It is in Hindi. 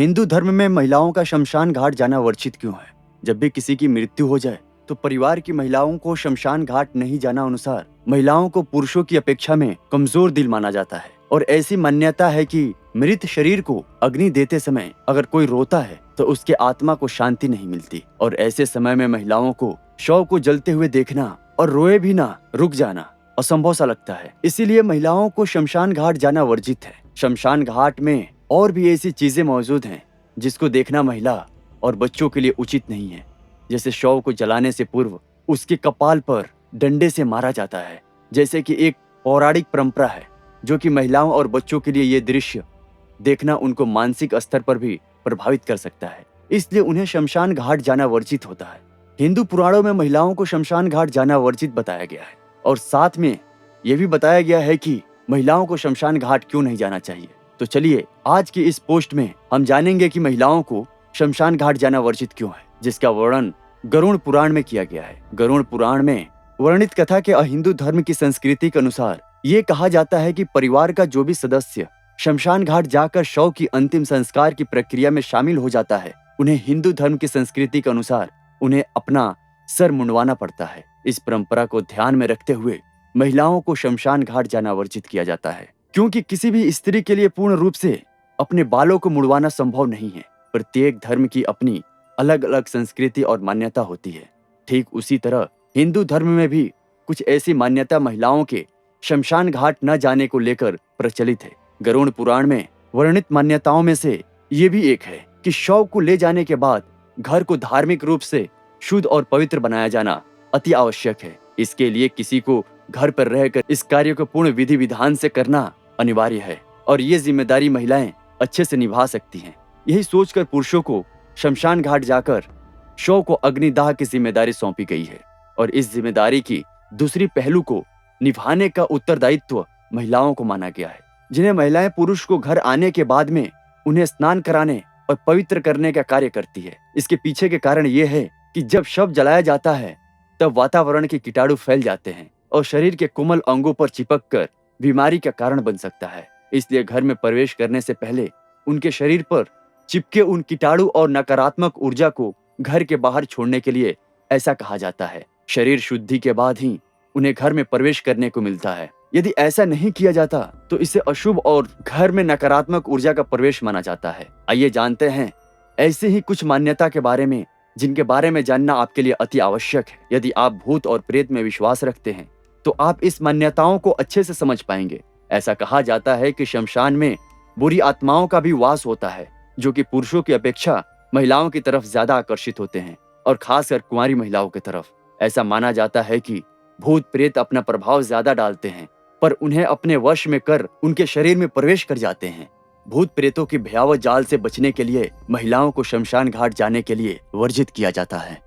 हिंदू धर्म में महिलाओं का शमशान घाट जाना वर्जित क्यों है? जब भी किसी की मृत्यु हो जाए तो परिवार की महिलाओं को शमशान घाट नहीं जाना अनुसार महिलाओं को पुरुषों की अपेक्षा में कमजोर दिल माना जाता है और ऐसी मान्यता है कि मृत शरीर को अग्नि देते समय अगर कोई रोता है तो उसके आत्मा को शांति नहीं मिलती और ऐसे समय में महिलाओं को शव को जलते हुए देखना और रोए भी ना रुक जाना असंभव सा लगता है। इसीलिए महिलाओं को शमशान घाट जाना वर्जित है। शमशान घाट में और भी ऐसी चीजें मौजूद हैं जिसको देखना महिला और बच्चों के लिए उचित नहीं है। जैसे शव को जलाने से पूर्व उसके कपाल पर डंडे से मारा जाता है, जैसे कि एक पौराणिक परंपरा है जो कि महिलाओं और बच्चों के लिए ये दृश्य देखना उनको मानसिक स्तर पर भी प्रभावित कर सकता है। इसलिए उन्हें शमशान घाट जाना वर्जित होता है। हिंदू पुराणों में महिलाओं को शमशान घाट जाना वर्जित बताया गया है और साथ में यह भी बताया गया है कि महिलाओं को शमशान घाट क्यों नहीं जाना चाहिए। तो चलिए आज की इस पोस्ट में हम जानेंगे कि महिलाओं को शमशान घाट जाना वर्जित क्यों है, जिसका वर्णन गरुड़ पुराण में किया गया है। गरुड़ पुराण में वर्णित कथा के हिंदू धर्म की संस्कृति के अनुसार ये कहा जाता है कि परिवार का जो भी सदस्य शमशान घाट जाकर शव की अंतिम संस्कार की प्रक्रिया में शामिल हो जाता है, उन्हें हिंदू धर्म की संस्कृति के अनुसार उन्हें अपना सर मुंडवाना पड़ता है। इस परंपरा को ध्यान में रखते हुए महिलाओं को शमशान घाट जाना वर्जित किया जाता है, क्योंकि किसी भी स्त्री के लिए पूर्ण रूप से अपने बालों को मुड़वाना संभव नहीं है। प्रत्येक धर्म की अपनी अलग अलग संस्कृति और मान्यता होती है। ठीक उसी तरह हिंदू धर्म में भी कुछ ऐसी मान्यता महिलाओं के शमशान घाट न जाने को लेकर प्रचलित है। गरुड़ पुराण में वर्णित मान्यताओं में से ये भी एक है कि शव को ले जाने के बाद घर को धार्मिक रूप से शुद्ध और पवित्र बनाया जाना अति आवश्यक है। इसके लिए किसी को घर पर रहकर इस कार्य को पूर्ण विधि विधान से करना अनिवार्य है और ये जिम्मेदारी महिलाएं अच्छे से निभा सकती हैं। यही सोचकर पुरुषों को शमशान घाट जाकर शव को अग्निदाह की जिम्मेदारी सौंपी गई है और इस जिम्मेदारी की दूसरी पहलू को निभाने का उत्तरदायित्व महिलाओं को माना गया है, जिन्हें महिलाएं पुरुष को घर आने के बाद में उन्हें स्नान कराने और पवित्र करने का कार्य करती है। इसके पीछे के कारण ये है कि जब शव जलाया जाता है तब वातावरण के कीटाणु फैल जाते हैं और शरीर के कोमल अंगों पर चिपक कर बीमारी का कारण बन सकता है। इसलिए घर में प्रवेश करने से पहले उनके शरीर पर चिपके उन कीटाणु और नकारात्मक ऊर्जा को घर के बाहर छोड़ने के लिए ऐसा कहा जाता है। शरीर शुद्धि के बाद ही उन्हें घर में प्रवेश करने को मिलता है। यदि ऐसा नहीं किया जाता तो इसे अशुभ और घर में नकारात्मक ऊर्जा का प्रवेश माना जाता है। आइए जानते हैं ऐसे ही कुछ मान्यता के बारे में जिनके बारे में जानना आपके लिए अति आवश्यक है। यदि आप भूत और प्रेत में विश्वास रखते हैं तो आप इस मान्यताओं को अच्छे से समझ पाएंगे। ऐसा कहा जाता है कि शमशान में बुरी आत्माओं का भी वास होता है, जो कि पुरुषों की अपेक्षा महिलाओं की तरफ ज्यादा आकर्षित होते हैं और खासकर कुंवारी महिलाओं की तरफ। ऐसा माना जाता है कि भूत प्रेत अपना प्रभाव ज्यादा डालते हैं पर उन्हें अपने वश में कर उनके शरीर में प्रवेश कर जाते हैं। भूत प्रेतों की भयावह जाल से बचने के लिए महिलाओं को शमशान घाट जाने के लिए वर्जित किया जाता है।